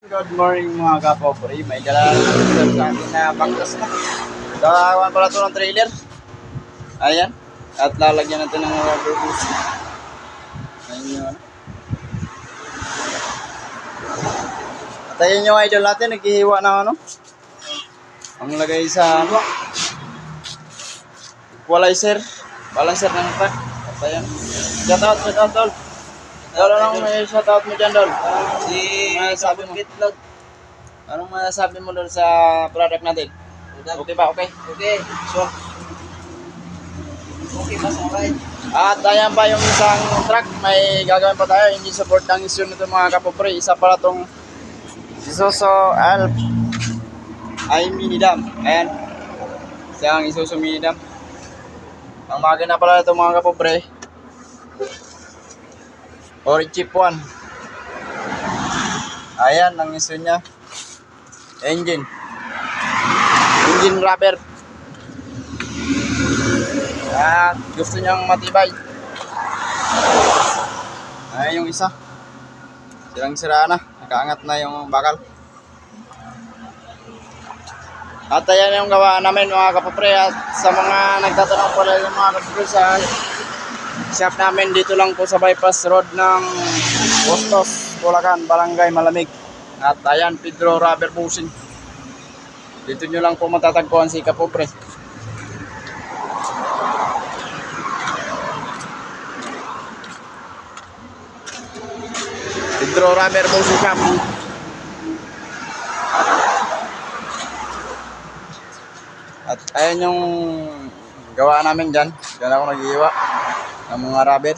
Good morning mga kapopre, may dala naman sa atin na bangkas na. Dalawan pala ito ng trailer. Ayan. At lalagyan natin ng rubber boots. Ayan yun. At ayan yung idol natin, naghihiwa ng ano. Ang lagay sa ano. Equalizer. Balancer ng truck. At ayan. Shout out, Dol. Dol, anong may shout out mo dyan, Dol? Masasabi mo? Anong masasabi mo doon sa product natin? Okay ba? Okay? Okay. So, Okay ba sa right? at ayan pa yung isang truck, may gagawin pa tayo, hindi support ang issue nito mga kapopre. Isa pala itong Isuzu Alp ay mini dam. Ayan, isang Isuzu mini dam. Ang makina pala ito mga kapopre, or cheap one. Ayan ang issue nya, engine rubber. At gusto niyang matibay. Ayan yung isa, silang sira na, nakaangat na yung bakal. At ayan yung gawa namin mga kapapre. At sa mga nagtatanong pala yung mga kapapre, sa shop namin dito lang po sa bypass road ng Bustos, Bulacan, Barangay Malamig. At ayan, Pedro Rubber Bushing. Dito nyo lang po matatagpuan si kapapre. Pedro Rubber Bushing Shop. At ayan yung gawa namin dyan. Dyan ako nag-iiwa ng mga rubber.